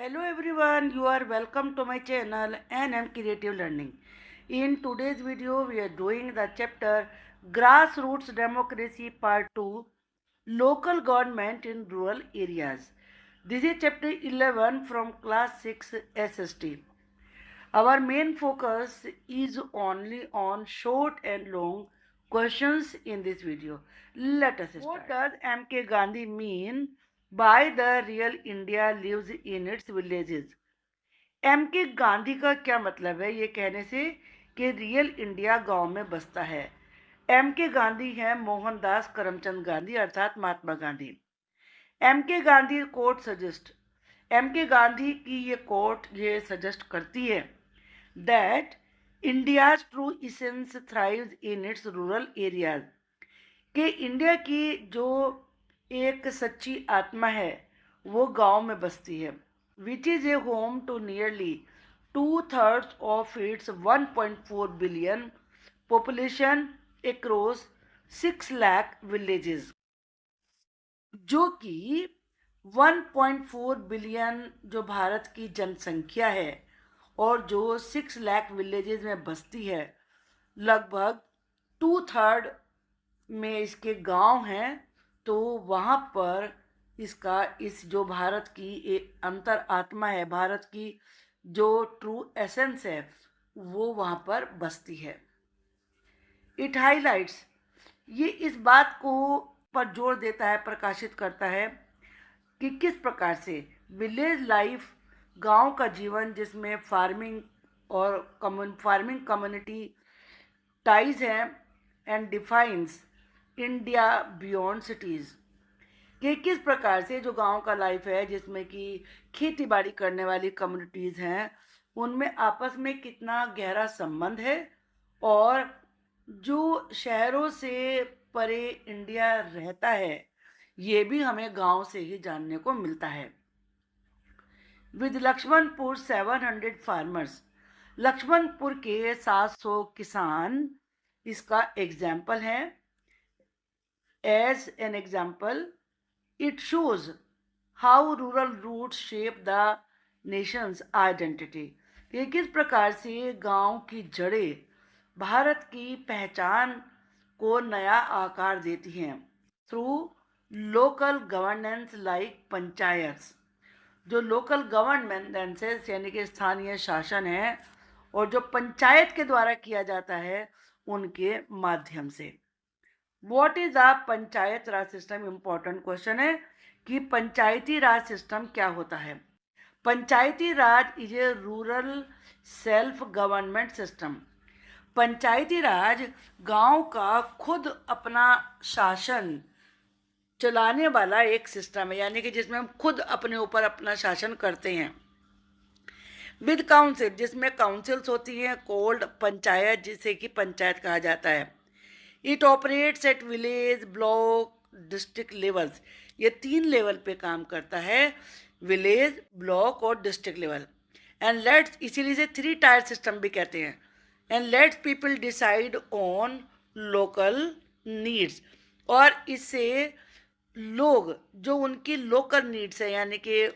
Hello everyone, you are welcome to my channel NM Creative Learning. In today's video, we are doing the chapter Grassroots Democracy Part 2 Local Government in Rural Areas. This is chapter 11 from class 6 SST. Our main focus is only on short and long questions in this video. Let us start. What does M.K. Gandhi mean by the real India lives in its villages? M.K. Gandhi का क्या मतलब है ये कहने से कि real India गांव में बसता है? M.K. गांधी है मोहनदास करमचंद गांधी अर्थात Mahatma Gandhi. M.K. Gandhi quote suggest, M.K. Gandhi की ये कोट ये सजेस्ट करती है that India's true essence thrives in its rural areas, कि इंडिया की जो एक सच्ची आत्मा है वो गांव में बसती है, which is a home to nearly 2/3 of its 1.4 billion population across 6 lakh villages, जो कि 1.4 बिलियन जो भारत की जनसंख्या है और जो 6 लाख विलेजेस में बसती है, लगभग 2/3 में इसके गांव हैं. तो वहाँ पर इसका इस जो भारत की एक अंतर आत्मा है, भारत की जो ट्रू एसेंस है वो वहाँ पर बसती है. इट हाईलाइट्स, ये इस बात को पर जोर देता है, प्रकाशित करता है कि किस प्रकार से विलेज लाइफ, गांव का जीवन जिसमें फार्मिंग और फार्मिंग कम्युनिटी टाइज हैं, and defines India beyond cities, कि किस प्रकार से जो गांव का लाइफ है जिसमें कि खेती बाड़ी करने वाली कम्युनिटीज़ हैं उनमें आपस में कितना गहरा संबंध है, और जो शहरों से परे इंडिया रहता है ये भी हमें गांव से ही जानने को मिलता है. विद लक्ष्मणपुर 700 फार्मर्स, लक्ष्मणपुर के 700 किसान इसका एग्जाम्पल है. As an example it shows how rural roots shape the nation's identity, ये किस प्रकार से गांव की जड़ें भारत की पहचान को नया आकार देती हैं through local governance like panchayat, जो लोकल गवर्नेंसेस यानी कि स्थानीय शासन है और जो पंचायत के द्वारा किया जाता है उनके माध्यम से. What is the Panchayat Raj system? Important question है कि पंचायती राज सिस्टम क्या होता है. Panchayati Raj is a rural self government system. Panchayati Raj गांव का खुद अपना शासन चलाने वाला एक सिस्टम है, यानी कि जिसमें हम खुद अपने ऊपर अपना शासन करते हैं. विद काउंसिल, जिसमें काउंसिल्स होती हैं, कोल्ड पंचायत जिसे कि पंचायत कहा जाता है. It operates at village, block, district levels, ये 3 लेवल पे काम करता है, विलेज, ब्लॉक और डिस्ट्रिक्ट लेवल. एंड लेट्स, इसीलिए इसे 3 टायर सिस्टम भी कहते हैं. And let's people decide on local needs, और इससे लोग जो उनकी लोकल नीड्स है यानी कि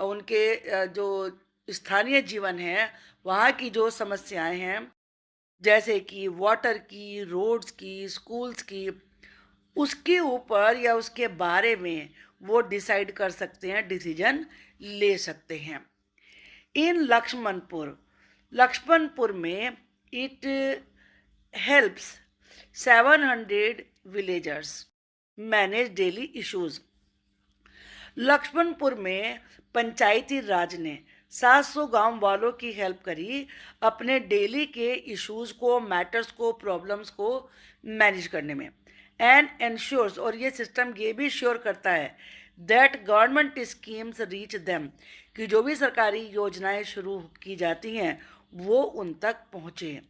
उनके जो स्थानीय जीवन है वहाँ की जो समस्याएं हैं जैसे कि वाटर की, रोड्स की, स्कूल्स की, उसके ऊपर या उसके बारे में वो डिसाइड कर सकते हैं, डिसीजन ले सकते हैं. इन लक्ष्मणपुर में it helps 700 villagers manage daily issues. Lakshmanpur में पंचायती राज ने 700 गांव वालों की हेल्प करी अपने डेली के इश्यूज को, मैटर्स को, प्रॉब्लम्स को मैनेज करने में. एंड एंश्योर्स, और ये सिस्टम ये भी श्योर करता है that government schemes reach them, कि जो भी सरकारी योजनाएं शुरू की जाती हैं वो उन तक पहुँचे.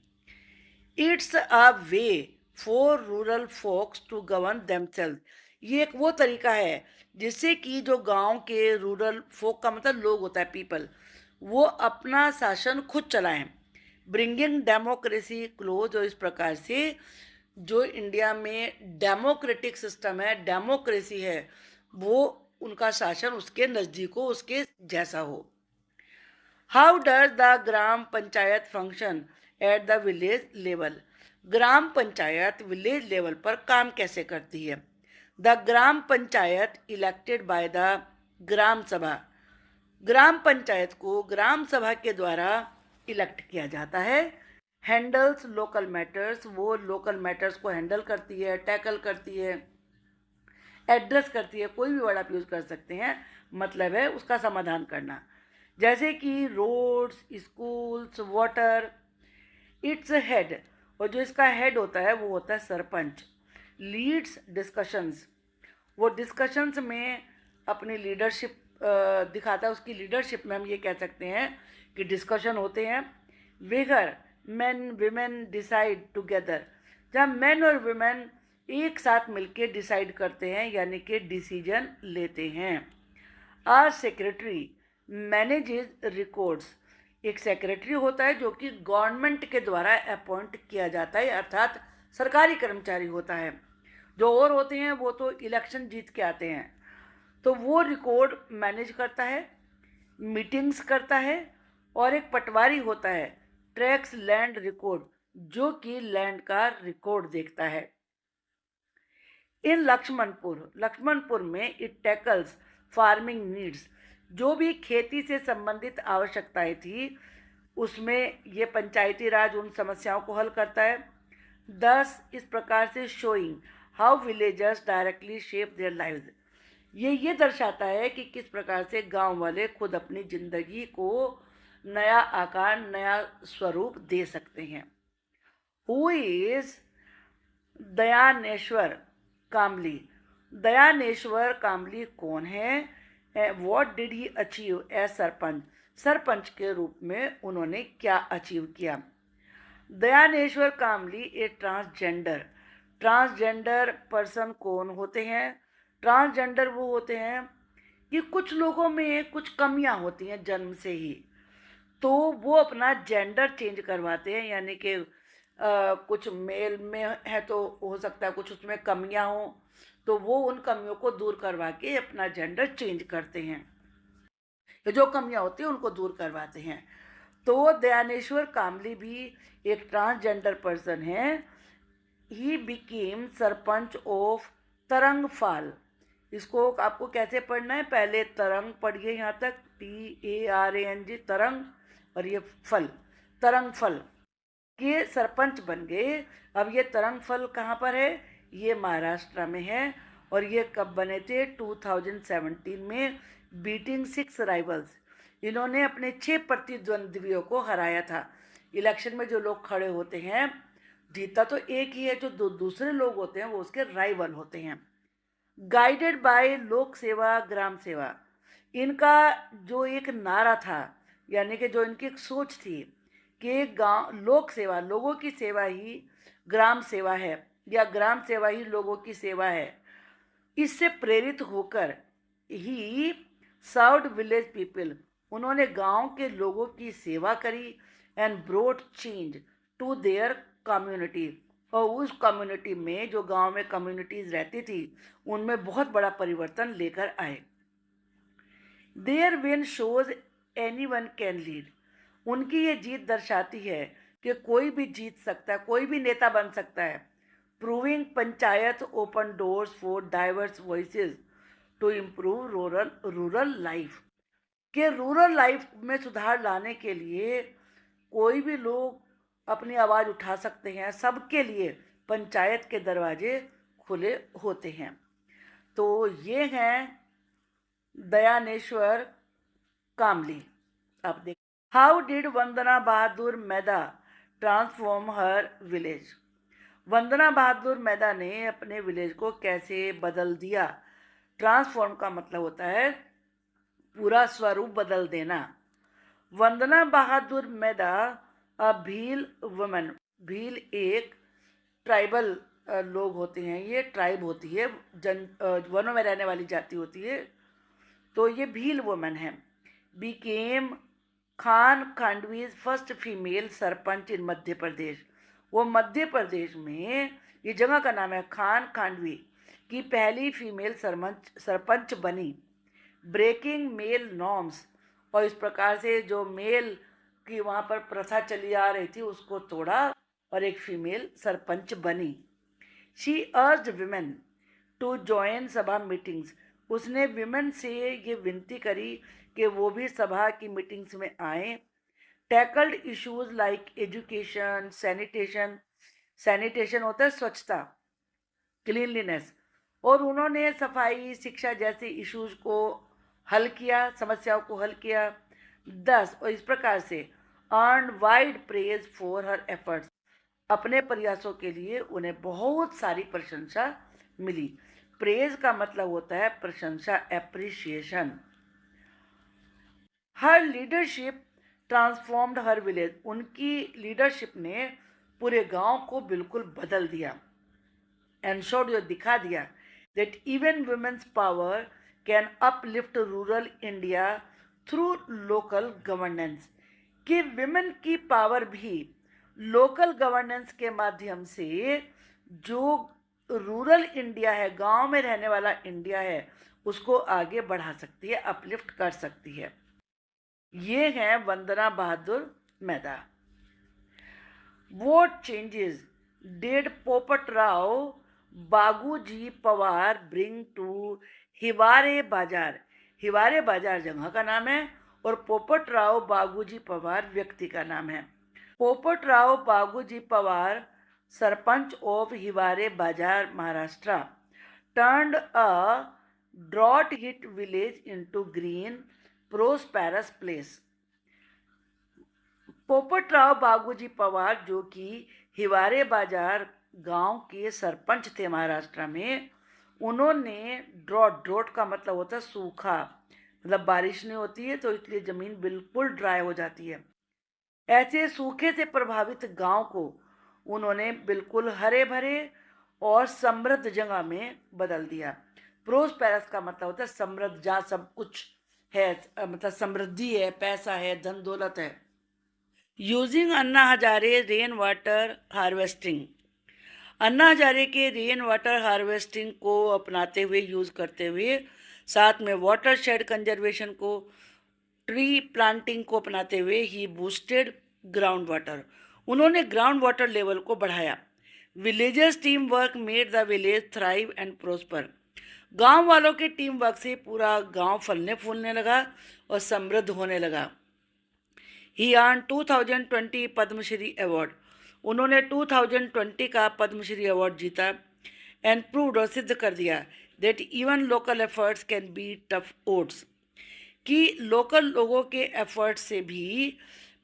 It's a way for rural folks to govern themselves, ये एक वो तरीका है जिससे कि जो गांव के रूरल फोक का मतलब लोग होता है, पीपल, वो अपना शासन खुद चलाएं. ब्रिंगिंग डेमोक्रेसी क्लोज, और इस प्रकार से जो इंडिया में डेमोक्रेटिक सिस्टम है, डेमोक्रेसी है, वो उनका शासन उसके नज़दीक हो, उसके जैसा हो. How does the gram panchayat function at the village level? Gram panchayat village level पर काम कैसे करती है? The gram panchayat elected by the gram sabha. Gram panchayat को ग्राम सभा के द्वारा इलेक्ट किया जाता है। हैंडल्स लोकल मैटर्स, वो लोकल मैटर्स को हैंडल करती है, टैकल करती है, एड्रेस करती है, कोई भी वर्ड आप यूज़ कर सकते हैं, मतलब है उसका समाधान करना। जैसे कि roads, schools, water. Its head, और जो इसका हेड होता है वो होता है सरपंच। लीड्स डिस्कशंस, वो डिस्कशंस में अपनी लीडरशिप दिखाता है। उसकी लीडरशिप में हम ये कह सकते हैं कि डिस्कशन होते हैं। Vigour, main women decide together, जब मेन और विमेन एक साथ मिलके डिसाइड करते हैं यानी कि डिसीजन लेते हैं। आ सेक्रेटरी मैनेजेस रिकॉर्ड्स, एक सेक्रेटरी होता है जो कि गवर्नमेंट के द्वारा अपॉइंट किया जाता है, अर्थात सरकारी कर्मचारी होता है। जो और होते हैं वो तो इलेक्शन जीत के आते हैं। तो वो रिकॉर्ड मैनेज करता है, मीटिंग्स करता है। और एक पटवारी होता है, ट्रैक्स लैंड रिकॉर्ड, जो कि लैंड का रिकॉर्ड देखता है। इन लक्ष्मणपुर में इट टैकल्स फार्मिंग नीड्स, जो भी खेती से संबंधित आवश्यकताएं थी उसमें ये पंचायती राज उन समस्याओं को हल करता है। 10 इस प्रकार से showing how villagers directly shape their lives, ये दर्शाता है कि किस प्रकार से गांव वाले खुद अपनी जिंदगी को नया आकार, नया स्वरूप दे सकते हैं। हु इज दयानेश्वर कामली? दयानेश्वर कामली कौन है? What did he achieve as sarpanch? Sarpanch के रूप में उन्होंने क्या अचीव किया? Dayaneshwar Kamli a transgender. Transgender person कौन होते हैं? ट्रांसजेंडर वो होते हैं कि कुछ लोगों में कुछ कमियां होती हैं जन्म से ही, तो वो अपना जेंडर चेंज करवाते हैं, यानी कि कुछ मेल में है तो हो सकता है कुछ उसमें कमियां हो, तो वो उन कमियों को दूर करवा के अपना जेंडर चेंज करते हैं, जो कमियां होती हैं उनको दूर करवाते हैं। तो दयानेश्वर कामली भी एक ट्रांसजेंडर पर्सन है। He became sarpanch of Tarangfal. इसको आपको कैसे पढ़ना है? पहले तरंग पढ़िए यहाँ तक, TARANG तरंग, और ये फल, तरंगफल के सरपंच बन गए। अब ये तरंगफल कहाँ पर है? ये महाराष्ट्र में है। और ये कब बने थे? 2017 में, बीटिंग 6 राइवल्स। इन्होंने अपने 6 प्रतिद्वंद्वियों को हराया था। इलेक्शन में जो लोग खड़े होते हैं, जीता तो एक ही है, जो दूसरे लोग होते हैं वो उसके राइवल होते हैं। गाइडेड बाय लोक सेवा ग्राम सेवा, इनका जो एक नारा था, यानी कि जो इनकी एक सोच थी कि गांव लोक सेवा, लोगों की सेवा ही ग्राम सेवा है, या ग्राम सेवा ही लोगों की सेवा है, इससे प्रेरित होकर ही सर्व्ड विलेज पीपल, उन्होंने गांव के लोगों की सेवा करी। And brought change to their community, और उस कम्युनिटी में, जो गांव में कम्युनिटीज रहती थी, उनमें बहुत बड़ा परिवर्तन लेकर आए। Their win shows anyone can lead, उनकी ये जीत दर्शाती है कि कोई भी जीत सकता है, कोई भी नेता बन सकता है। Proving panchayat open doors for diverse voices to improve rural life, के रूरल लाइफ में सुधार लाने के लिए कोई भी लोग अपनी आवाज़ उठा सकते हैं, सबके लिए पंचायत के दरवाजे खुले होते हैं। तो ये हैं दयानेश्वर कामली। आप देख, how did Vandana Bahadur Medha transform her village? Vandana Bahadur Medha ने अपने विलेज को कैसे बदल दिया? ट्रांसफॉर्म का मतलब होता है पूरा स्वरूप बदल देना। वंदना बहादुर मेधा अ भील वुमेन, भील एक ट्राइबल लोग होते हैं, ये ट्राइब होती है, वनों में रहने वाली जाति होती है, तो ये भील वुमेन है। Became Khan Khandvij first female sarpanch in Madhya Pradesh, वो मध्य प्रदेश में, ये जगह का नाम है, खान खांडवी की पहली फीमेल सरपंच बनी। ब्रेकिंग मेल नॉर्म्स, और इस प्रकार से जो मेल की वहाँ पर प्रथा चली आ रही थी उसको तोड़ा और एक फीमेल सरपंच बनी। She urged women to join sabha meetings. उसने विमेन से ये विनती करी कि वो भी सभा की मीटिंग्स में आए। Tackled issues like education, sanitation, sanitation होता है स्वच्छता, क्लीनलीनेस, और उन्होंने सफाई, शिक्षा जैसे इश्यूज को हल किया, समस्याओं को हल किया। 10 और इस प्रकार से earn wide praise for her efforts. अपने प्रयासों के लिए उन्हें बहुत सारी प्रशंसा मिली। प्रेज का मतलब होता है प्रशंसा, एप्रिसिएशन। हर लीडरशिप ट्रांसफॉर्म्ड हर विलेज। उनकी लीडरशिप ने पूरे गांव को बिल्कुल बदल दिया। एंश्योर्ड, जो दिखा दिया that even women's power can uplift rural India through local governance. कि विमेन की पावर भी लोकल गवर्नेंस के माध्यम से जो रूरल इंडिया है, गांव में रहने वाला इंडिया है, उसको आगे बढ़ा सकती है, अपलिफ्ट कर सकती है। ये हैं वंदना बहादुर मेहता। What changes did पोपट राव बागूजी पवार bring to हिवारे बाजार? हिवारे बाजार जगह का नाम है और पोपट राव बागूजी पवार व्यक्ति का नाम है। पोपट राव बागूजी पवार, सरपंच ऑफ हिवारे बाजार, Maharashtra, turned a drought hit village into green prosperous place। पोपट राव बागूजी पवार जो कि हिवारे बाजार गांव के सरपंच थे महाराष्ट्र में, उन्होंने ड्रॉट का मतलब होता है सूखा, मतलब बारिश नहीं होती है तो इसलिए ज़मीन बिल्कुल ड्राई हो जाती है। ऐसे सूखे से प्रभावित गांव को उन्होंने बिल्कुल हरे भरे और समृद्ध जगह में बदल दिया। प्रोस्पेरस का मतलब होता है समृद्ध, जहाँ सब कुछ है, मतलब समृद्धि है, पैसा है, धन दौलत है। Using Anna Hazare rain water harvesting. Anna Hazare के रेन वाटर हार्वेस्टिंग को अपनाते हुए, यूज़ करते हुए, साथ में वाटर शेड कंजर्वेशन को, ट्री प्लांटिंग को अपनाते हुए, ही बूस्टेड ग्राउंड वाटर। उन्होंने ग्राउंड वाटर लेवल को बढ़ाया। Villagers team work made the village thrive and prosper. गांव वालों के टीम वर्क से पूरा गांव फलने फूलने लगा और समृद्ध होने लगा। ही अर्न 2020 पद्मश्री अवार्ड। उन्होंने 2020 का पद्मश्री अवार्ड जीता। एंड प्रूव्ड, और सिद्ध कर दिया, that even local efforts can be tough odds. कि लोकल लोगों के एफर्ट से भी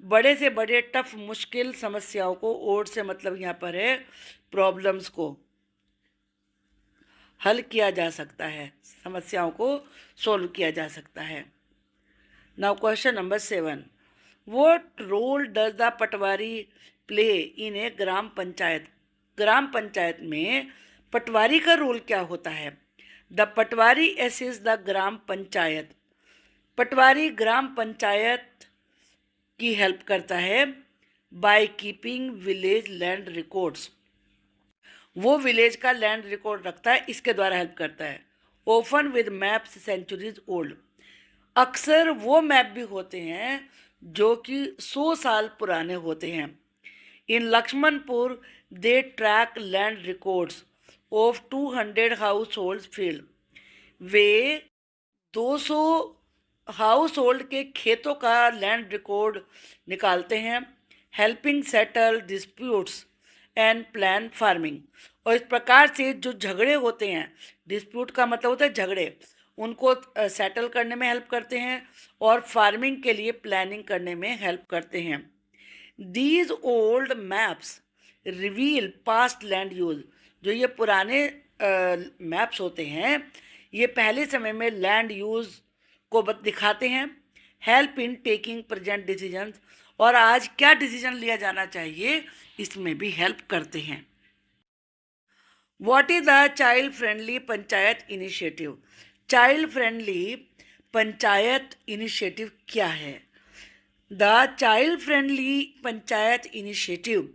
बड़े से बड़े टफ, मुश्किल समस्याओं को, ओड से मतलब यहाँ पर है प्रॉब्लम्स को, हल किया जा सकता है, समस्याओं को सोल्व किया जा सकता है। Now question number 7, what role does the patwari play in a gram panchayat? Gram panchayat में पटवारी का रोल क्या होता है? The patwari assist the gram panchayat. Patwari gram panchayat की हेल्प करता है by keeping village land records. वो विलेज का लैंड रिकॉर्ड रखता है, इसके द्वारा हेल्प करता है। Often with maps centuries old. अक्सर वो मैप भी होते हैं जो कि 100 साल पुराने होते हैं। In Laxmanpur they track land records of 200 household field. वे 200 हाउस होल्ड के खेतों का लैंड रिकॉर्ड निकालते हैं। Helping settle disputes and plan farming. और इस प्रकार से जो झगड़े होते हैं, डिस्प्यूट का मतलब होता है झगड़े, उनको सेटल करने में हेल्प करते हैं और फार्मिंग के लिए प्लानिंग करने में हेल्प करते हैं। These old maps reveal past land use. जो ये पुराने मैप्स होते हैं, ये पहले समय में लैंड यूज़ को दिखाते हैं। Help in taking present decisions, और आज क्या डिसीजन लिया जाना चाहिए, इसमें भी हेल्प करते हैं। What is the child friendly panchayat initiative? Child friendly panchayat initiative क्या है? The child friendly panchayat initiative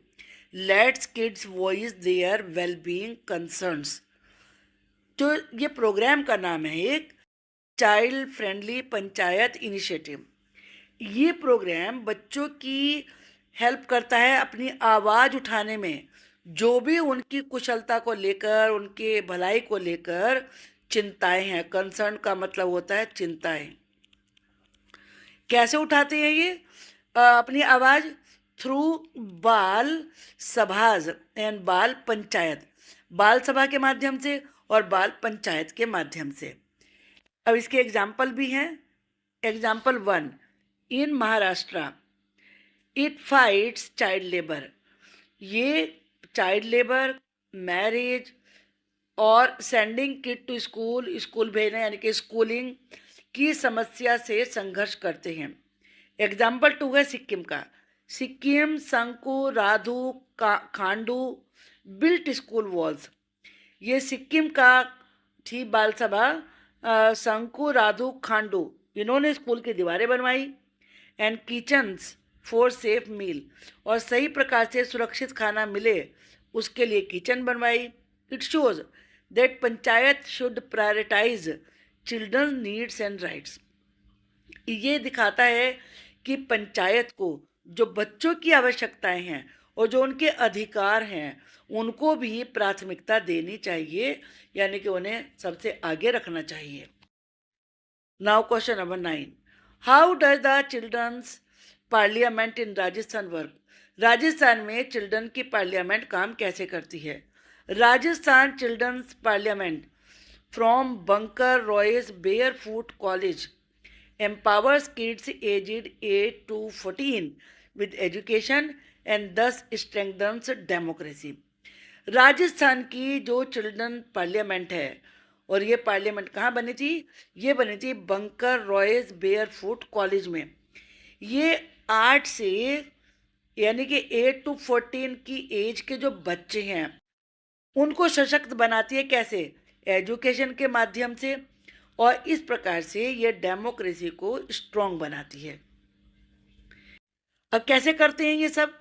let's kids voice there wellbeing concerns. जो ये प्रोग्राम का नाम है, एक चाइल्ड फ्रेंडली पंचायत इनिशिएटिव। ये प्रोग्राम बच्चों की हेल्प करता है अपनी आवाज़ उठाने में, जो भी उनकी कुशलता को लेकर, उनके भलाई को लेकर चिंताएं हैं। कंसर्न का मतलब होता है चिंताएं। कैसे उठाते हैं ये अपनी आवाज़? थ्रू बाल सभाज एंड बाल पंचायत, बाल सभा के माध्यम से और बाल पंचायत के माध्यम से। अब इसके एग्जाम्पल भी हैं। Example 1, in Maharashtra it fights child labour. ये चाइल्ड लेबर, मैरिज और sending kid to school, school भेजना यानी कि स्कूलिंग की समस्या से संघर्ष करते हैं। एग्जाम्पल 2 है सिक्किम का। Sikkim Sanku Radhu Khandu built school walls. ये सिक्किम का थी बाल सभा संकु राधु खांडू, इन्होंने स्कूल की दीवारें बनवाई। एंड किचन्स फॉर सेफ मील, और सही प्रकार से सुरक्षित खाना मिले उसके लिए किचन बनवाई। It shows that panchayat should prioritise children's needs and rights. ये दिखाता है कि पंचायत को जो बच्चों की आवश्यकताएं हैं और जो उनके अधिकार हैं उनको भी प्राथमिकता देनी चाहिए, यानी कि उन्हें सबसे आगे रखना चाहिए। Now question number 9, how does the children's parliament in Rajasthan work? Rajasthan में चिल्ड्रन की पार्लियामेंट काम कैसे करती है? Rajasthan children's parliament from Bunker Roy's barefoot college empowers kids aged 8 to 14 with education and thus strengthens democracy। Rajasthan की जो चिल्ड्रन पार्लियामेंट है, और ये पार्लियामेंट कहाँ बनी थी? ये बनी थी बंकर रॉयस बेयरफुट कॉलेज में। ये 8 से यानी कि 8 to 14 की एज के जो बच्चे हैं उनको सशक्त बनाती है। कैसे? एजुकेशन के माध्यम से, और इस प्रकार से ये डेमोक्रेसी को स्ट्रॉन्ग बनाती है। अब कैसे करते हैं ये सब?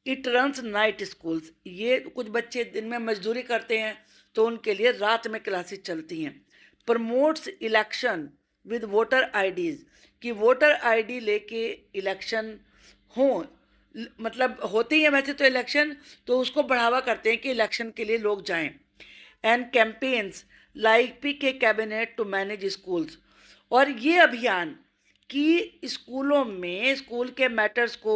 It runs night schools. ये कुछ बच्चे दिन में मजदूरी करते हैं तो उनके लिए रात में क्लासेस चलती हैं। Promotes election with voter IDs, कि वोटर आईडी लेके इलेक्शन हो, मतलब होते ही हैं वैसे तो इलेक्शन, तो उसको बढ़ावा करते हैं कि इलेक्शन के लिए लोग जाएं। And campaigns like PK cabinet to manage schools, और ये अभियान कि स्कूलों में स्कूल के मैटर्स को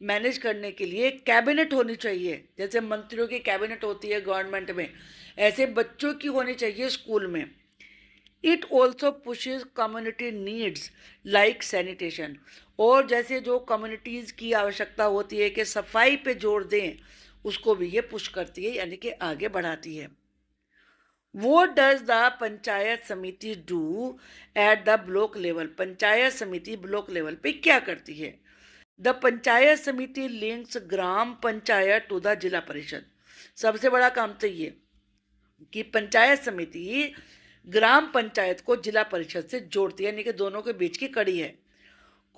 मैनेज करने के लिए कैबिनेट होनी चाहिए। जैसे मंत्रियों की कैबिनेट होती है गवर्नमेंट में, ऐसे बच्चों की होनी चाहिए स्कूल में। It also pushes community needs like sanitation, और जैसे जो कम्युनिटीज़ की आवश्यकता होती है कि सफाई पे जोर दें, उसको भी ये पुश करती है, यानी कि आगे बढ़ाती है। What does the पंचायत समिति do at the block level? Panchayat समिति ब्लॉक लेवल पे क्या करती है? The panchayat samiti links gram panchayat to the zila parishad. सबसे बड़ा काम तो ये कि पंचायत समिति ग्राम पंचायत को जिला परिषद से जोड़ती है, यानी कि दोनों के बीच की कड़ी है।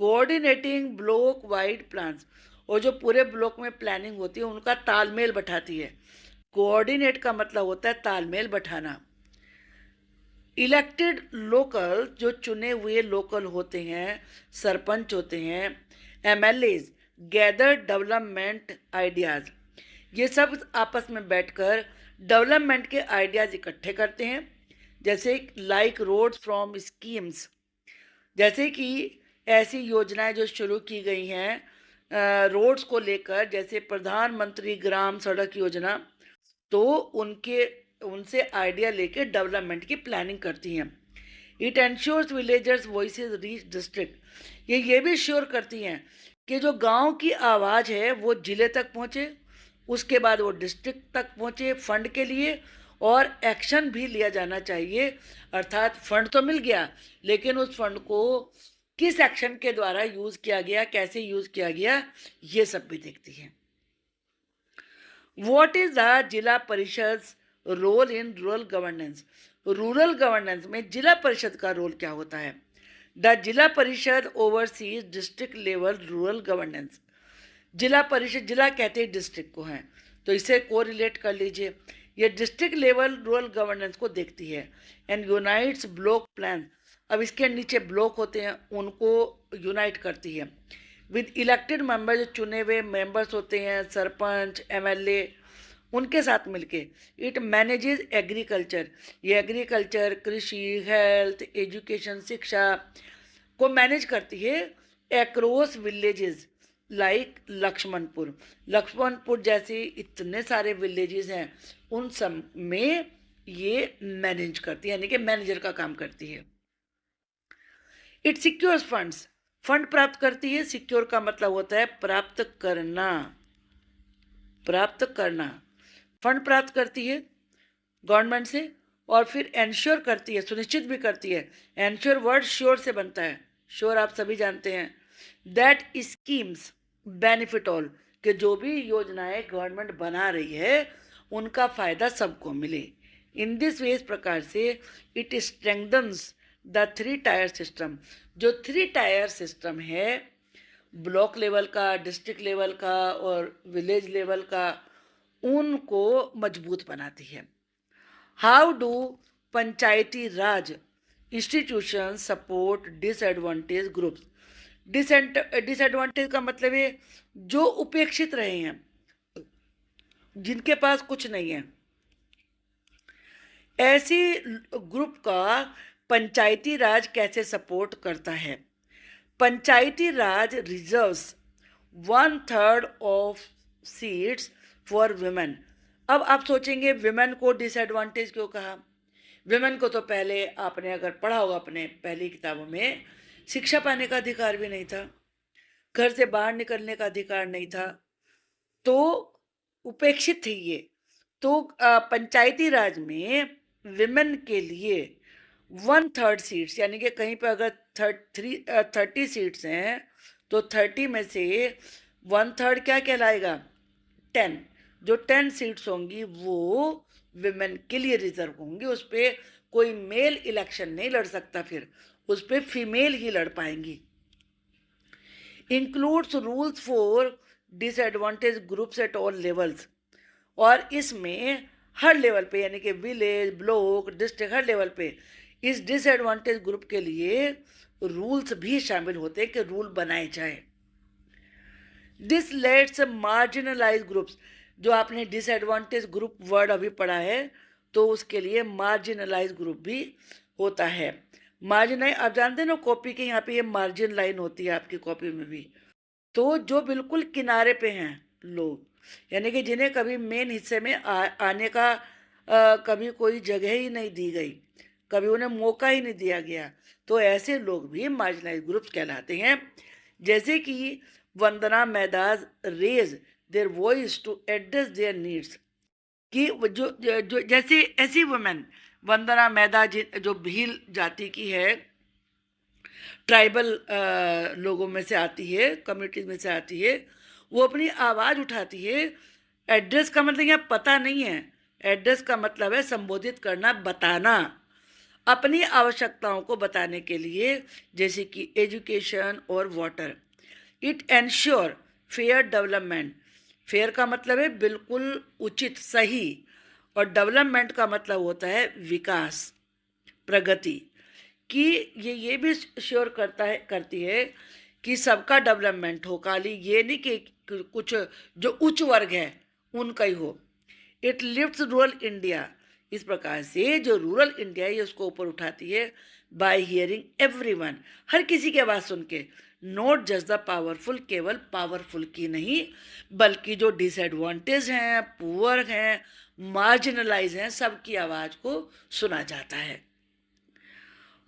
कोऑर्डिनेटिंग ब्लॉक वाइड प्लान्स, और जो पूरे ब्लॉक में प्लानिंग होती है उनका तालमेल बैठाती है। कोऑर्डिनेट का मतलब होता है तालमेल बैठाना। इलेक्टेड लोकल, जो चुने हुए लोकल होते हैं, सरपंच होते हैं, एमएलएज गैदर डेवलपमेंट आइडियाज़, ये सब आपस में बैठकर डेवलपमेंट के आइडियाज़ इकट्ठे करते हैं। जैसे लाइक रोड्स फ्रॉम स्कीम्स, जैसे कि ऐसी योजनाएं जो शुरू की गई हैं रोड्स को लेकर, जैसे प्रधानमंत्री ग्राम सड़क योजना, तो उनसे आइडिया लेके डेवलपमेंट की प्लानिंग करती हैं। It ensures villagers voices reach district, ये भी श्योर करती हैं कि जो गांव की आवाज़ है वो जिले तक पहुँचे, उसके बाद वो डिस्ट्रिक्ट तक पहुँचे फंड के लिए, और एक्शन भी लिया जाना चाहिए। अर्थात फंड तो मिल गया, लेकिन उस फंड को किस एक्शन के द्वारा यूज़ किया गया, कैसे यूज़ किया गया, ये सब भी देखती है। What is the zila parishad role in rural governance? Rural governance में जिला परिषद का रोल क्या होता है? द जिला परिषद overseas district level rural governance. जिला परिषद, जिला कहते हैं डिस्ट्रिक्ट को हैं, तो इसे कोरिलेट कर लीजिए। ये डिस्ट्रिक्ट लेवल रूरल गवर्नेंस को देखती है। एंड यूनाइट्स ब्लॉक प्लान, अब इसके नीचे ब्लॉक होते हैं, उनको यूनाइट करती है विद इलेक्टेड मेंबर। जो चुने हुए मेंबर्स होते हैं, सरपंच, एमएलए, उनके साथ मिलके इट मैनेजेस एग्रीकल्चर। ये एग्रीकल्चर, कृषि, हेल्थ, एजुकेशन, शिक्षा को मैनेज करती है across villages like Lakshmanpur. Lakshmanpur जैसे इतने सारे विलेजेस हैं, उन सब में ये मैनेज करती है, यानी कि मैनेजर का काम करती है। इट सिक्योर्स फंड्स, फंड प्राप्त करती है। सिक्योर का मतलब होता है प्राप्त करना, प्राप्त करना। फंड प्राप्त करती है गवर्नमेंट से, और फिर एंश्योर करती है, सुनिश्चित भी करती है। एंश्योर वर्ड श्योर से बनता है, श्योर आप सभी जानते हैं। दैट स्कीम्स बेनिफिट ऑल, कि जो भी योजनाएं गवर्नमेंट बना रही है उनका फायदा सबको मिले। इन दिस वे, इस प्रकार से it strengthens the 3 tier system. जो 3 टायर सिस्टम है, ब्लॉक लेवल का, डिस्ट्रिक्ट लेवल का और विलेज लेवल का, उनको मजबूत बनाती है। How do Panchayati raj institution support disadvantage groups. Disadvantage का मतलब है जो उपेक्षित रहे हैं, जिनके पास कुछ नहीं है, ऐसी ग्रुप का पंचायती राज कैसे सपोर्ट करता है। Panchayati Raj reserves 1/3 of seats for women. अब आप सोचेंगे विमेन को डिसएडवांटेज क्यों कहा। विमेन को तो पहले आपने अगर पढ़ा होगा अपने पहली किताबों में, शिक्षा पाने का अधिकार भी नहीं था, घर से बाहर निकलने का अधिकार नहीं था, तो उपेक्षित थी ये। तो पंचायती राज में विमेन के लिए 1/3 सीट्स, यानी कि कहीं पर अगर 30 सीट्स हैं तो 30 में से 1/3 क्या कहलाएगा, 10। जो 10 सीट्स होंगी वो विमेन के लिए रिजर्व होंगी। उस पर कोई मेल इलेक्शन नहीं लड़ सकता, फिर उस पर फीमेल ही लड़ पाएंगी। Includes rules for disadvantage groups at all levels, और इसमें हर लेवल पे, यानी कि विलेज, ब्लॉक, डिस्ट्रिक्ट, हर लेवल पे इस डिसएडवांटेज ग्रुप के लिए रूल्स भी शामिल होते हैं कि रूल बनाए जाए। दिस लेट्स मार्जिनलाइज ग्रुप्स, जो आपने डिसएडवांटेज ग्रुप वर्ड अभी पढ़ा है, तो उसके लिए मार्जिनलाइज ग्रुप भी होता है। मार्जिन, आप जानते हैं ना कॉपी के यहाँ पे ये मार्जिन लाइन होती है आपकी कॉपी में भी। तो जो बिल्कुल किनारे पे हैं लोग, यानी कि जिन्हें कभी मेन हिस्से में आने का कभी कोई जगह ही नहीं दी गई, कभी उन्हें मौका ही नहीं दिया गया, तो ऐसे लोग भी मार्जिनलाइज ग्रुप्स कहलाते हैं। जैसे कि वंदना मैदाज raise their voice to address their needs, कि जो जैसे ऐसी वुमेन वंदना मैदा जो भील जाति की है, ट्राइबल लोगों में से आती है, कम्युनिटीज में से आती है, वो अपनी आवाज़ उठाती है। एड्रेस का मतलब यहाँ पता नहीं है, एड्रेस का मतलब है संबोधित करना, बताना, अपनी आवश्यकताओं को बताने के लिए, जैसे कि एजुकेशन और water. It ensure fair development. Fair का मतलब है बिल्कुल उचित, सही, और डेवलपमेंट का मतलब होता है विकास, प्रगति, कि ये भी श्योर करती है कि सबका डेवलपमेंट हो, खाली ये नहीं कि कुछ जो उच्च वर्ग है उनका ही हो। इट लिफ्ट्स रूरल इंडिया, इस प्रकार से जो रूरल इंडिया है ये उसको ऊपर उठाती है बाय हियरिंग एवरीवन, हर किसी की आवाज़ सुन के। नॉट जस्ट द पावरफुल, केवल पावरफुल की नहीं, बल्कि जो डिसएडवांटेज हैं, पुअर हैं, मार्जिनलाइज हैं, सबकी आवाज़ को सुना जाता है।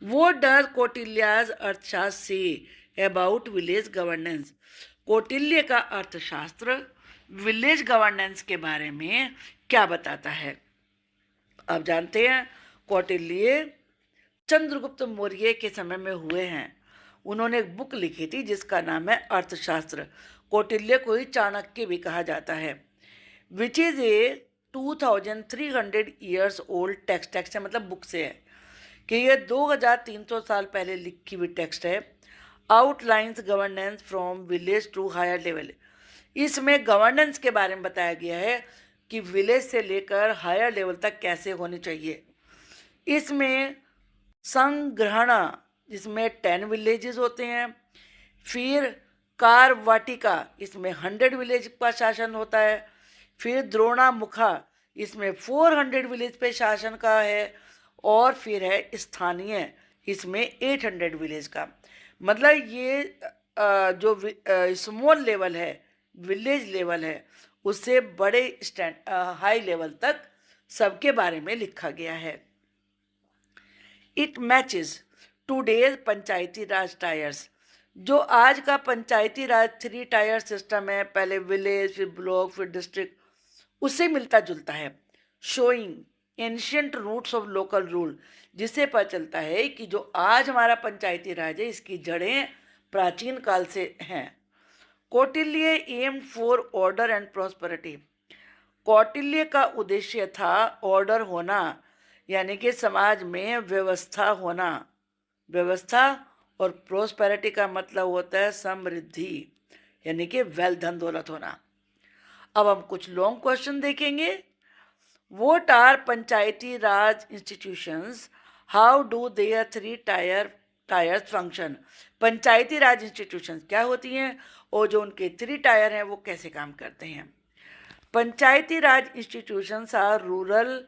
What does कौटिल्याज अर्थशास्त्र say about village governance. Kautilya का अर्थशास्त्र विलेज गवर्नेंस के बारे में क्या बताता है। आप जानते हैं कौटिल्य चंद्रगुप्त मौर्य के समय में हुए हैं। उन्होंने एक बुक लिखी थी जिसका नाम है अर्थशास्त्र। कौटिल्य को ही चाणक्य भी कहा जाता है। Which is a 2300 years old text. Text है मतलब बुक से है कि ये 2300 साल पहले लिखी हुई टेक्स्ट है। Outlines governance from village to higher level. इसमें गवर्नेंस के बारे में बताया गया है कि विलेज से लेकर हायर लेवल तक कैसे होनी चाहिए। इसमें संग्रहणा जिसमें 10 विलेजेस होते हैं। फिर कारवाटिका, इसमें 100 विलेज का शासन होता है। फिर द्रोणामुखा, इसमें 400 विलेज पे शासन का है। और फिर है स्थानीय, इसमें 800 विलेज का। मतलब ये जो स्मॉल लेवल है, विलेज लेवल है, उससे बड़े हाई लेवल तक सबके बारे में लिखा गया है। It matches today's Panchayati Raj tyres. जो आज का पंचायती राज 3 टायर सिस्टम है, पहले विलेज, फिर ब्लॉक, फिर डिस्ट्रिक्ट, उससे मिलता जुलता है। Showing ancient roots of local rule, जिससे पता चलता है कि जो आज हमारा पंचायती राज है, इसकी जड़ें प्राचीन काल से हैं। Kautilya aim for order and prosperity. Kautilya का उद्देश्य था ऑर्डर होना, यानी कि समाज में व्यवस्था होना। व्यवस्था और प्रोस्पेरिटी का मतलब होता है समृद्धि, यानी कि वेल, धन दौलत होना। अब हम कुछ लॉन्ग क्वेश्चन देखेंगे। What are panchayati Raj institutions, how do their 3 tiers function. Panchayati Raj institutions क्या होती हैं और जो उनके 3 टायर हैं वो कैसे काम करते हैं। पंचायती राज institutions are rural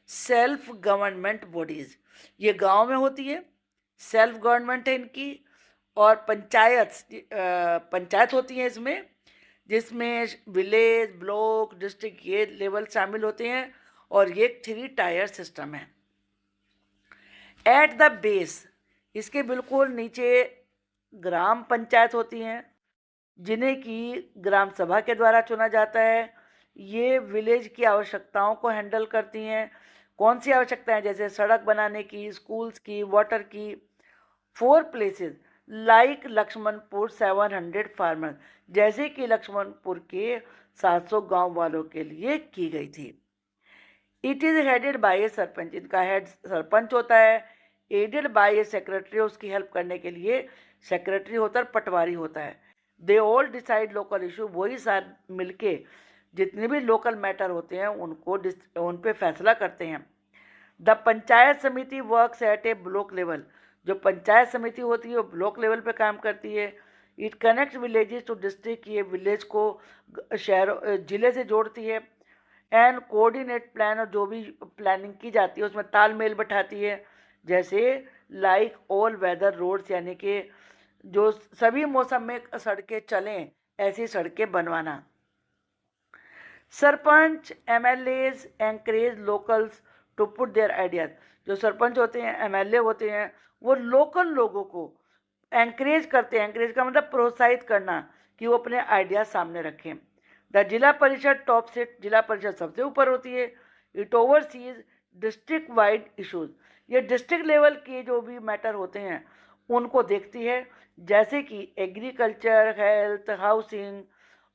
self government bodies. ये गांव में होती है, सेल्फ गवर्नमेंट है इनकी। और पंचायत होती है इसमें, जिसमें विलेज, ब्लॉक, डिस्ट्रिक्ट, ये लेवल शामिल होते हैं। और ये 3 टायर सिस्टम है। एट द बेस, इसके बिल्कुल नीचे ग्राम पंचायत होती हैं, जिन्हें कि ग्राम सभा के द्वारा चुना जाता है। ये विलेज की आवश्यकताओं को हैंडल करती हैं। कौन सी आवश्यकताएं, जैसे सड़क बनाने की, स्कूल्स की, वाटर की। 4 प्लेसेस लाइक लक्ष्मणपुर 700 फार्मर, जैसे कि लक्ष्मणपुर के 700 गांव वालों के लिए की गई थी। इट इज हेडेड बाय ए सरपंच, इनका हेड सरपंच होता है। एडेड बाय ए सेक्रेटरी, उसकी हेल्प करने के लिए सेक्रेटरी होता है, पटवारी होता है। They all decide local issue, वही साथ मिलके जितने भी लोकल मैटर होते हैं उन पे फैसला करते हैं। द पंचायत समिति works at A block level, जो पंचायत समिति होती है वो ब्लॉक लेवल पे काम करती है। It connect villages to district, ये विलेज को शहरों, जिले से जोड़ती है। एंड कोऑर्डिनेट प्लान, और जो भी प्लानिंग की जाती है उसमें तालमेल बैठाती है। जैसे लाइक ऑल वेदर रोड्स, यानी कि जो सभी मौसम में सड़कें चलें, ऐसी सड़कें बनवाना। Sarpanch MLAs encourage locals to put their ideas, जो सरपंच होते हैं, एमएलए होते हैं, वो लोकल लोगों को एंकरेज करते हैं। एंकरेज का मतलब प्रोत्साहित करना, कि वो अपने आइडिया सामने रखें। द जिला परिषद टॉप सेट, जिला परिषद सबसे ऊपर होती है। It overseas district wide issues, ये डिस्ट्रिक्ट लेवल के जो भी मैटर होते हैं उनको देखती है, जैसे कि एग्रीकल्चर, हेल्थ, हाउसिंग।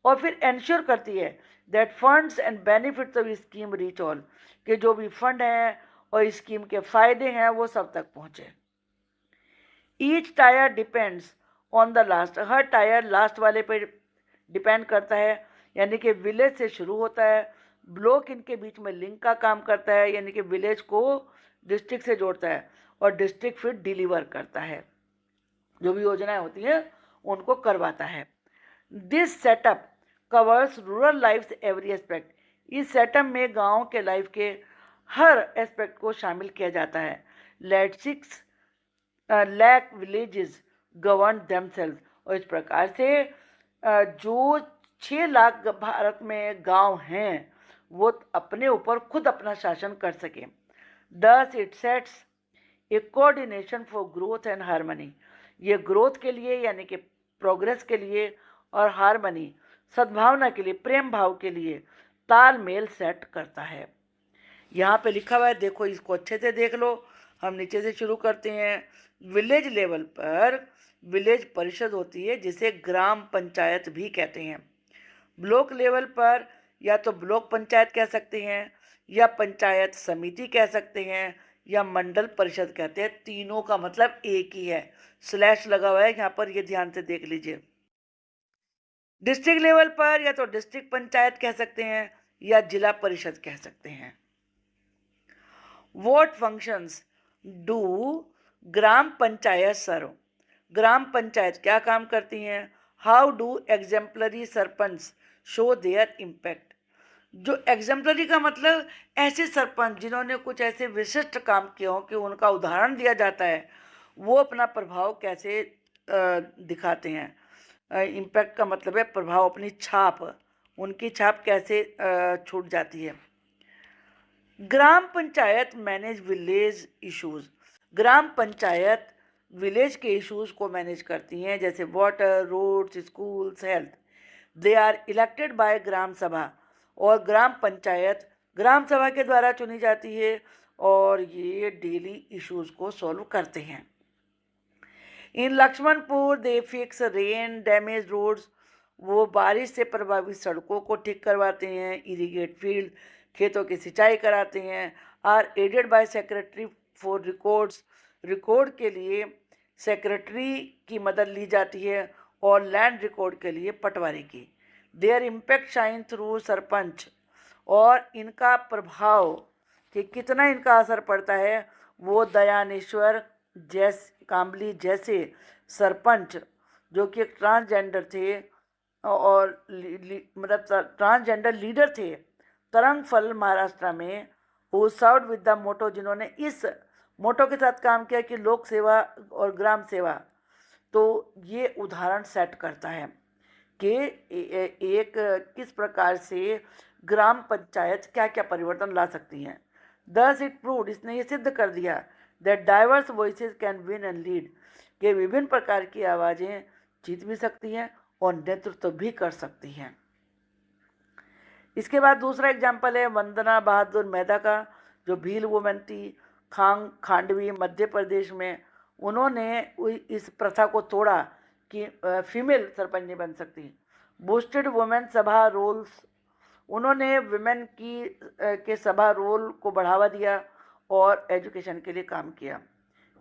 और फिर इंश्योर करती है that funds and benefits of scheme reach all, कि जो भी फंड हैं और स्कीम के फायदे हैं वो सब तक पहुँचे। Each tyre depends on the last, her tyre last वाले पे डिपेंड करता है, यानी कि विलेज से शुरू होता है। ब्लॉक इनके बीच में लिंक का काम करता है, यानी कि विलेज को डिस्ट्रिक्ट से जोड़ता है, और डिस्ट्रिक्ट फिर डिलीवर करता है, जो भी योजनाएं होती हैं उनको करवाता है। This setup covers rural life every aspect, इस सेटअप में गाँव के लाइफ के हर एस्पेक्ट को शामिल किया जाता है। Let 6 lakh villages govern themselves, और इस प्रकार से जो 6 लाख भारत में गांव हैं वो अपने ऊपर खुद अपना शासन कर सके। Thus it sets A coordination for growth and harmony, ये ग्रोथ के लिए यानी कि प्रोग्रेस के लिए, और हार्मनी सद्भावना के लिए, प्रेम भाव के लिए तालमेल सेट करता है। यहाँ पे लिखा हुआ है, देखो इसको अच्छे से देख लो। हम नीचे से शुरू करते हैं। विलेज लेवल पर विलेज परिषद होती है, जिसे ग्राम पंचायत भी कहते हैं। ब्लॉक लेवल पर या तो ब्लॉक पंचायत कह सकते हैं, या पंचायत समिति कह सकते हैं, या मंडल परिषद कहते हैं। तीनों का मतलब एक ही है, स्लैश लगा हुआ है यहाँ पर, ये ध्यान से देख लीजिए। डिस्ट्रिक्ट लेवल पर या तो डिस्ट्रिक्ट पंचायत कह सकते हैं या जिला परिषद कह सकते हैं। What functions do ग्राम पंचायत सर्व। ग्राम पंचायत क्या काम करती हैं? How do exemplary sarpanch show their impact. जो एग्जेम्पलरी का मतलब ऐसे सरपंच जिन्होंने कुछ ऐसे विशिष्ट काम किए हों कि उनका उदाहरण दिया जाता है, वो अपना प्रभाव कैसे दिखाते हैं। इम्पैक्ट का मतलब है प्रभाव, अपनी छाप, उनकी छाप कैसे छूट जाती है। Gram panchayat manage village issues. Gram panchayat village के इश्यूज को मैनेज करती हैं, जैसे water, roads, schools, health. They are elected by gram sabha, और ग्राम सभा के द्वारा चुनी जाती है, और ये डेली इश्यूज को सॉल्व करते हैं। In Laxmanpur they fix rain damage roads. वो बारिश से प्रभावित सड़कों को ठीक करवाते हैं, इरीगेट फील्ड, खेतों की सिंचाई कराते हैं। Are aided by secretary for records. Record के लिए सेक्रेटरी की मदद ली जाती है, और लैंड रिकॉर्ड के लिए पटवारी की। There impact shine through sarpanch. और इनका प्रभाव, कि कितना इनका असर पड़ता है, वो दयानेश्वर काम्बली जैसे सरपंच, जो कि एक ट्रांसजेंडर थे, और मतलब ट्रांसजेंडर लीडर थे तरंगफल महाराष्ट्र में, who served with the motto, जिन्होंने इस मोटो के साथ काम किया कि लोक सेवा और ग्राम सेवा। तो ये उदाहरण सेट करता है कि एक किस प्रकार से ग्राम पंचायत क्या क्या परिवर्तन ला सकती हैं। दस इट प्रूव्ड, इसने ये सिद्ध कर दिया, that diverse voices can win and lead, कि विभिन्न प्रकार की आवाज़ें जीत भी सकती हैं और नेतृत्व भी कर सकती हैं। इसके बाद दूसरा एग्जाम्पल है वंदना बहादुर मेहता का, जो भील वुमेन थी, खांडवी मध्य प्रदेश में। उन्होंने इस प्रथा को तोड़ा कि फीमेल सरपंच नहीं बन सकती। बूस्टेड वुमेन सभा रोल्स, उन्होंने वुमेन के सभा रोल को बढ़ावा दिया और एजुकेशन के लिए काम किया।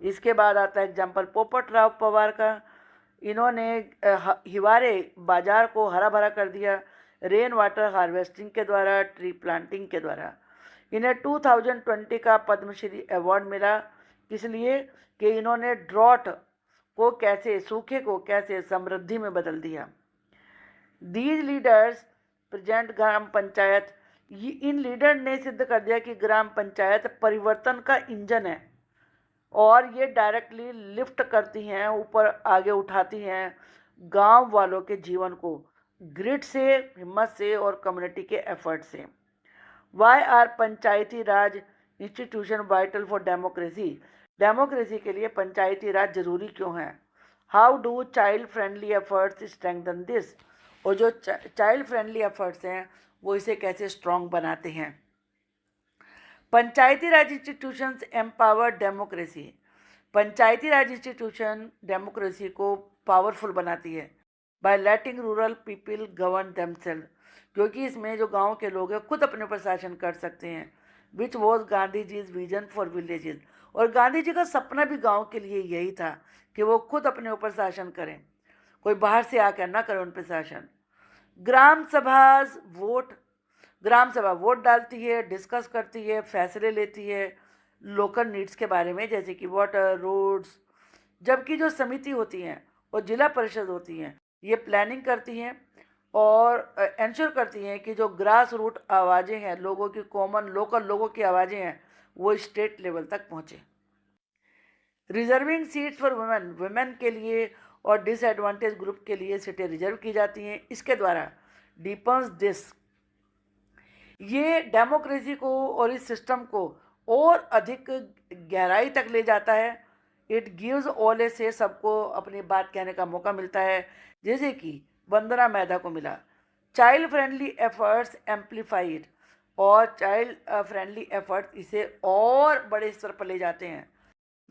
इसके बाद आता है एग्जाम्पल पोपट राव पवार का। इन्होंने हिवारे बाजार को हरा भरा कर दिया, रेन वाटर हार्वेस्टिंग के द्वारा, ट्री प्लांटिंग के द्वारा। इन्हें 2020 का पद्मश्री अवार्ड मिला, इसलिए कि इन्होंने सूखे को कैसे समृद्धि में बदल दिया। These leaders present gram panchayat, in leader ने सिद्ध कर दिया कि ग्राम पंचायत परिवर्तन का इंजन है, और ये डायरेक्टली लिफ्ट करती हैं, ऊपर आगे उठाती हैं गांव वालों के जीवन को, ग्रिड से, हिम्मत से और कम्युनिटी के एफर्ट से। Why are panchayati raj institution vital for democracy. Democracy के लिए पंचायती राज जरूरी क्यों है? How do child friendly efforts strengthen this. और जो चाइल्ड फ्रेंडली एफर्ट्स हैं वो इसे कैसे स्ट्रॉन्ग बनाते हैं। पंचायती राज इंस्टीट्यूशंस एम्पावर डेमोक्रेसी। पंचायती राज इंस्टीट्यूशन डेमोक्रेसी को पावरफुल बनाती है बाय लेटिंग रूरल पीपल गवर्न देमसेल्फ, क्योंकि इसमें जो गांव के लोग हैं खुद अपने ऊपर शासन कर सकते हैं। Which was Gandhi ji's vision for villages. और गांधी जी का सपना भी गांव के लिए यही था कि वो खुद अपने ऊपर शासन करें, कोई बाहर से आकर ना करे उन पर शासन। ग्राम सभा वोट डालती है, डिस्कस करती है, फैसले लेती है लोकल नीड्स के बारे में, जैसे कि वाटर, रोड्स। जबकि जो समिति होती हैं और जिला परिषद होती हैं, ये प्लानिंग करती हैं और इंश्योर करती हैं कि जो ग्रास रूट आवाज़ें हैं, लोगों की, कॉमन लोकल लोगों की आवाज़ें हैं, वो स्टेट लेवल तक पहुँचे। रिजर्विंग सीट्स फॉर वुमेन के लिए और डिसएडवांटेज ग्रुप के लिए सीटें रिजर्व की जाती हैं। इसके द्वारा डीपन्स दिस, ये डेमोक्रेसी को और इस सिस्टम को और अधिक गहराई तक ले जाता है। इट गिव्स ऑल ए से, सबको अपनी बात कहने का मौका मिलता है, जैसे कि वंदना मेहता को मिला। चाइल्ड फ्रेंडली एफर्ट्स एम्पलीफाइड, और चाइल्ड फ्रेंडली एफर्ट्स इसे और बड़े स्तर पर ले जाते हैं,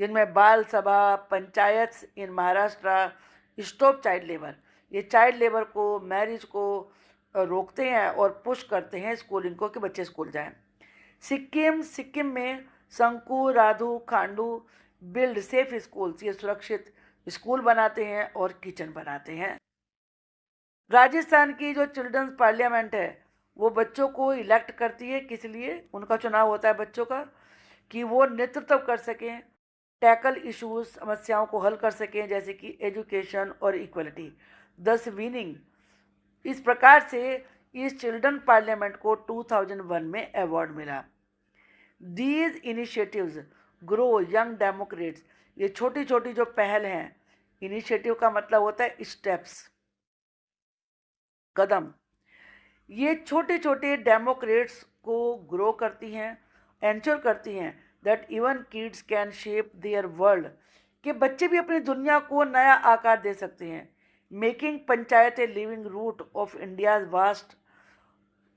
जिनमें बाल सभा, पंचायत इन महाराष्ट्र, स्टॉप चाइल्ड लेबर, ये चाइल्ड लेबर को, मैरिज को रोकते हैं और पुश करते हैं स्कूलिंग को, कि बच्चे स्कूल जाएं। सिक्किम में Sanku, Radhu, Khandu build safe schools, ये सुरक्षित स्कूल बनाते हैं और किचन बनाते हैं। राजस्थान की जो चिल्ड्रंस पार्लियामेंट है वो बच्चों को इलेक्ट करती है, किस लिए? उनका चुनाव होता है बच्चों का, कि वो नेतृत्व कर सकें टैकल इश्यूज, समस्याओं को हल कर सकें, जैसे कि एजुकेशन और इक्वलिटी, दस विनिंग। इस प्रकार से इस चिल्ड्रन पार्लियामेंट को 2001 में अवार्ड मिला। These initiatives grow young Democrats, ये छोटी छोटी जो पहल हैं, इनिशिएटिव का मतलब होता है स्टेप्स, कदम, ये छोटे छोटे डेमोक्रेट्स को ग्रो करती हैं, एंश्योर करती हैं that even kids can shape there world, कि बच्चे भी अपनी दुनिया को नया आकार दे सकते हैं। Making panchayat a living root of India's vast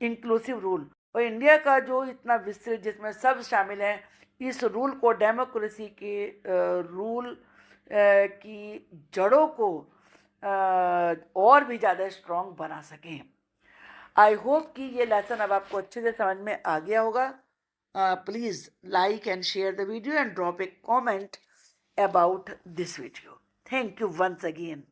inclusive rule, और इंडिया का जो इतना विस्तृत, जिसमें सब शामिल हैं, इस रूल को, डेमोक्रेसी के रूल की जड़ों को और भी ज़्यादा स्ट्रॉन्ग बना सकें। आई होप कि ये लेसन अब आपको अच्छे से समझ में आ गया होगा। Please like and share the video and drop A comment about this video. Thank you once again.